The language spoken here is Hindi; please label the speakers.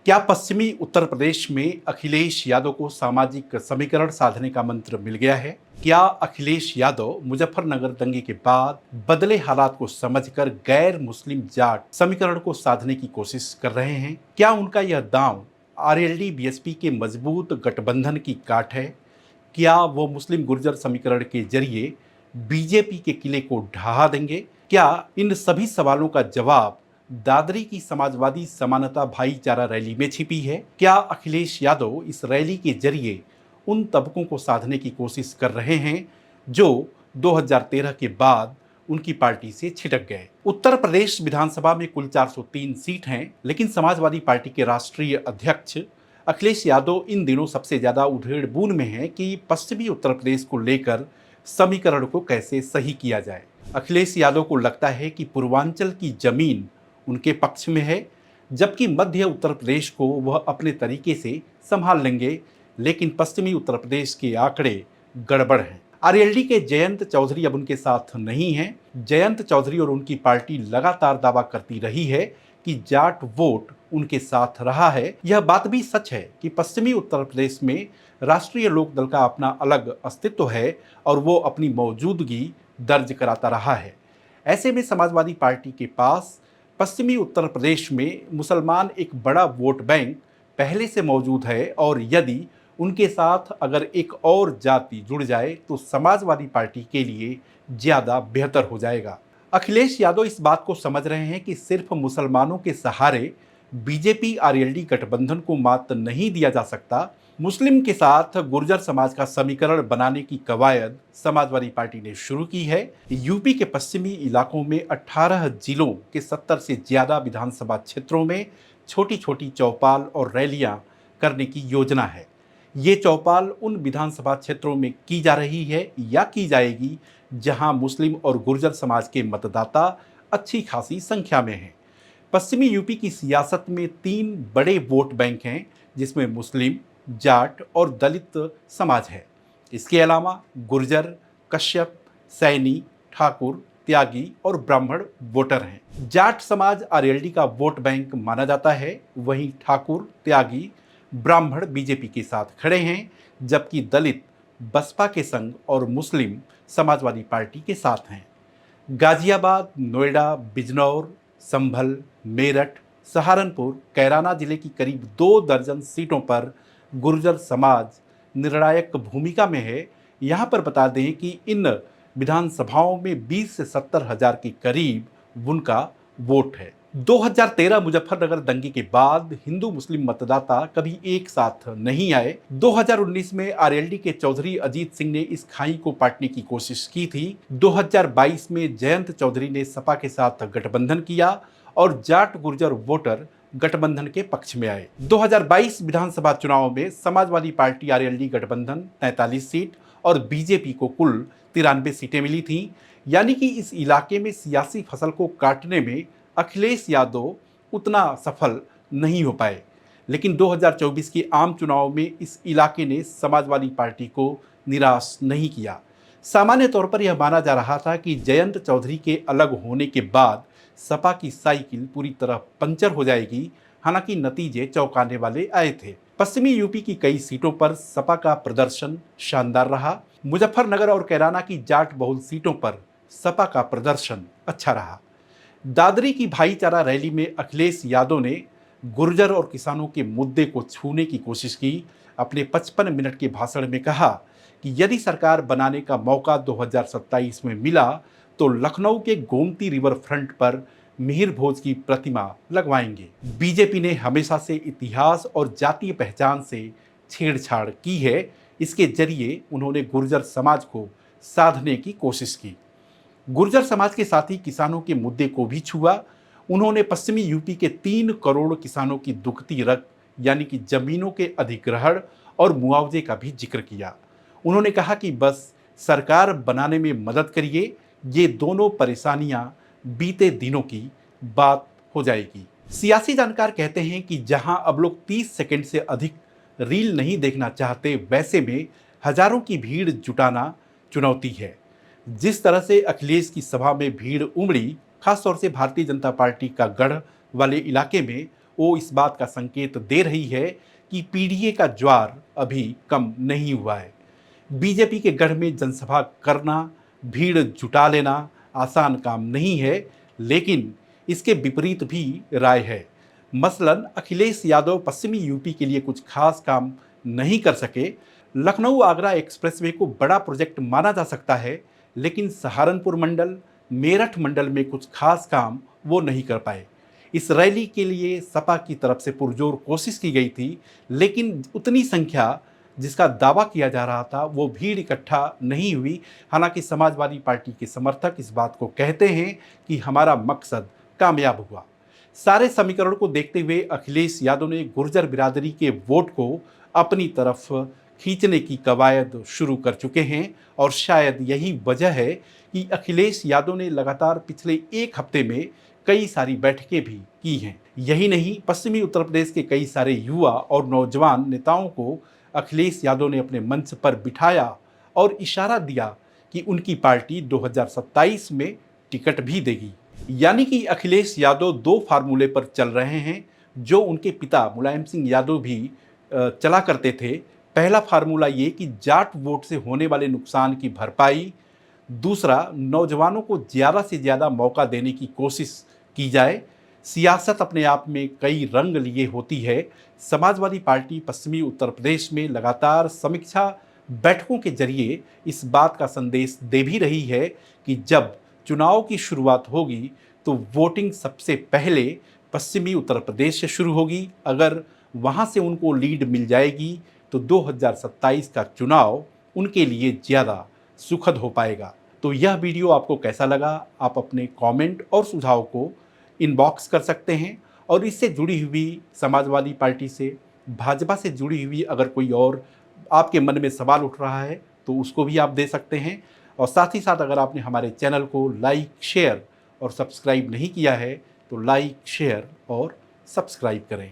Speaker 1: क्या पश्चिमी उत्तर प्रदेश में अखिलेश यादव को सामाजिक समीकरण साधने का मंत्र मिल गया है? क्या अखिलेश यादव मुजफ्फरनगर दंगे के बाद बदले हालात को समझकर गैर मुस्लिम जाट समीकरण को साधने की कोशिश कर रहे हैं? क्या उनका यह दांव आरएलडी बीएसपी के मजबूत गठबंधन की काट है? क्या वो मुस्लिम गुर्जर समीकरण के जरिए बीजेपी के किले को ढहा देंगे? क्या इन सभी सवालों का जवाब दादरी की समाजवादी समानता भाईचारा रैली में छिपी है? क्या अखिलेश यादव इस रैली के जरिए उन तबकों को साधने की कोशिश कर रहे हैं जो 2013 के बाद उनकी पार्टी से छिटक गए? उत्तर प्रदेश विधानसभा में कुल 403 सीट हैं, लेकिन समाजवादी पार्टी के राष्ट्रीय अध्यक्ष अखिलेश यादव इन दिनों सबसे ज्यादा उधेड़-बुन में हैं कि पश्चिमी उत्तर प्रदेश को लेकर समीकरण को कैसे सही किया जाए। अखिलेश यादव को लगता है कि पूर्वांचल की जमीन उनके पक्ष में है, जबकि मध्य उत्तर प्रदेश को वह अपने तरीके से संभाल लेंगे, लेकिन पश्चिमी उत्तर प्रदेश के आंकड़े गड़बड़ हैं। आरएलडी के जयंत चौधरी अब उनके साथ नहीं हैं। जयंत चौधरी और उनकी पार्टी लगातार दावा करती रही है कि जाट वोट उनके साथ रहा है। यह बात भी सच है कि पश्चिमी उत्तर प्रदेश में राष्ट्रीय लोकदल का अपना अलग अस्तित्व है और वो अपनी मौजूदगी दर्ज कराता रहा है। ऐसे में समाजवादी पार्टी के पास पश्चिमी उत्तर प्रदेश में मुसलमान एक बड़ा वोट बैंक पहले से मौजूद है और यदि उनके साथ अगर एक और जाति जुड़ जाए तो समाजवादी पार्टी के लिए ज़्यादा बेहतर हो जाएगा। अखिलेश यादव इस बात को समझ रहे हैं कि सिर्फ मुसलमानों के सहारे बीजेपी आरएलडी गठबंधन को मात नहीं दिया जा सकता। मुस्लिम के साथ गुर्जर समाज का समीकरण बनाने की कवायद समाजवादी पार्टी ने शुरू की है। यूपी के पश्चिमी इलाकों में 18 जिलों के 70 से ज्यादा विधानसभा क्षेत्रों में छोटी छोटी चौपाल और रैलियां करने की योजना है। ये चौपाल उन विधानसभा क्षेत्रों में की जा रही है या की जाएगी जहां मुस्लिम और गुर्जर समाज के मतदाता अच्छी खासी संख्या में हैं। पश्चिमी यूपी की सियासत में 3 बड़े वोट बैंक हैं, जिसमें मुस्लिम, जाट और दलित समाज है। इसके अलावा गुर्जर, कश्यप, सैनी, ठाकुर, त्यागी और ब्राह्मण वोटर हैं। जाट समाज आरएलडी का वोट बैंक माना जाता है, वहीं ठाकुर, त्यागी, ब्राह्मण बीजेपी के साथ खड़े हैं, जबकि दलित बसपा के संग और मुस्लिम समाजवादी पार्टी के साथ हैं। गाजियाबाद, नोएडा, बिजनौर, संभल, मेरठ, सहारनपुर, कैराना जिले की करीब 2 दर्जन सीटों पर गुर्जर समाज निर्णायक भूमिका में है। यहाँ पर बता दें कि इन विधानसभाओं में 20 से 70 हजार के करीब उनका वोट है। 2013 मुजफ्फरनगर दंगे के बाद हिंदू मुस्लिम मतदाता कभी एक साथ नहीं आए। 2019 में आरएलडी के चौधरी अजीत सिंह ने इस खाई को पाटने की कोशिश की थी। 2022 में जयंत चौधरी ने सपा के साथ गठबंधन किया और जाट गुर्जर वोटर गठबंधन के पक्ष में आए। 2022 विधानसभा चुनाव में समाजवादी पार्टी आरएलडी गठबंधन 43 सीट और बीजेपी को कुल 93 सीटें मिली थीं। यानी कि इस इलाके में सियासी फसल को काटने में अखिलेश यादव उतना सफल नहीं हो पाए। लेकिन 2024 के आम चुनाव में इस इलाके ने समाजवादी पार्टी को निराश नहीं किया। सामान्य तौर पर यह माना जा रहा था कि जयंत चौधरी के अलग होने के बाद सपा की साइकिल पूरी तरह पंचर हो जाएगी। हालांकि नतीजे चौंकाने वाले आए थे। पश्चिमी यूपी की कई सीटों पर सपा का प्रदर्शन शानदार रहा। मुजफ्फरनगर और कैराना की जाट बहुल सीटों पर सपा का प्रदर्शन अच्छा रहा। दादरी की भाईचारा रैली में अखिलेश यादव ने गुर्जर और किसानों के मुद्दे को छूने की कोशिश की। अपने 55 मिनट के भाषण में कहा कि यदि सरकार बनाने का मौका 2027 में मिला तो लखनऊ के गोमती रिवर फ्रंट पर मिहिर भोज की प्रतिमा लगवाएंगे। बीजेपी ने हमेशा से इतिहास और जातीय पहचान से छेड़छाड़ की है। इसके जरिए उन्होंने गुर्जर समाज को साधने की कोशिश की। गुर्जर समाज के साथ ही किसानों के मुद्दे को भी छुआ। उन्होंने पश्चिमी यूपी के 3 करोड़ किसानों की दुखती रग यानी कि जमीनों के अधिग्रहण और मुआवजे का भी जिक्र किया। उन्होंने कहा कि बस सरकार बनाने में मदद करिए, ये दोनों परेशानियां बीते दिनों की बात हो जाएगी। सियासी जानकार कहते हैं कि जहां अब लोग 30 सेकंड से अधिक रील नहीं देखना चाहते, वैसे में हजारों की भीड़ जुटाना चुनौती है। जिस तरह से अखिलेश की सभा में भीड़ उमड़ी, खासतौर से भारतीय जनता पार्टी का गढ़ वाले इलाके में, वो इस बात का संकेत दे रही है कि पीडीए का ज्वार अभी कम नहीं हुआ है। बीजेपी के गढ़ में जनसभा करना, भीड़ जुटा लेना आसान काम नहीं है, लेकिन इसके विपरीत भी राय है। मसलन अखिलेश यादव पश्चिमी यूपी के लिए कुछ खास काम नहीं कर सके। लखनऊ आगरा एक्सप्रेसवे को बड़ा प्रोजेक्ट माना जा सकता है, लेकिन सहारनपुर मंडल, मेरठ मंडल में कुछ खास काम वो नहीं कर पाए। इस रैली के लिए सपा की तरफ से पुरजोर कोशिश की गई थी, लेकिन उतनी संख्या जिसका दावा किया जा रहा था वो भीड़ इकट्ठा नहीं हुई। हालांकि समाजवादी पार्टी के समर्थक इस बात को कहते हैं कि हमारा मकसद कामयाब हुआ। सारे समीकरण को देखते हुए अखिलेश यादव ने गुर्जर बिरादरी के वोट को अपनी तरफ खींचने की कवायद शुरू कर चुके हैं, और शायद यही वजह है कि अखिलेश यादव ने लगातार पिछले एक हफ्ते में कई सारी बैठकें भी की हैं। यही नहीं, पश्चिमी उत्तर प्रदेश के कई सारे युवा और नौजवान नेताओं को अखिलेश यादव ने अपने मंच पर बिठाया और इशारा दिया कि उनकी पार्टी 2027 में टिकट भी देगी। यानी कि अखिलेश यादव दो फार्मूले पर चल रहे हैं, जो उनके पिता मुलायम सिंह यादव भी चला करते थे। पहला फार्मूला ये कि जाट वोट से होने वाले नुकसान की भरपाई, दूसरा नौजवानों को ज़्यादा से ज़्यादा मौका देने की कोशिश की जाए। सियासत अपने आप में कई रंग लिए होती है। समाजवादी पार्टी पश्चिमी उत्तर प्रदेश में लगातार समीक्षा बैठकों के जरिए इस बात का संदेश दे भी रही है कि जब चुनाव की शुरुआत होगी तो वोटिंग सबसे पहले पश्चिमी उत्तर प्रदेश से शुरू होगी। अगर वहाँ से उनको लीड मिल जाएगी तो 2027 का चुनाव उनके लिए ज़्यादा सुखद हो पाएगा। तो यह वीडियो आपको कैसा लगा, आप अपने कमेंट और सुझाव को इनबॉक्स कर सकते हैं। और इससे जुड़ी हुई समाजवादी पार्टी से, भाजपा से जुड़ी हुई अगर कोई और आपके मन में सवाल उठ रहा है तो उसको भी आप दे सकते हैं। और साथ ही साथ अगर आपने हमारे चैनल को लाइक, शेयर और सब्सक्राइब नहीं किया है तो लाइक, शेयर और सब्सक्राइब करें।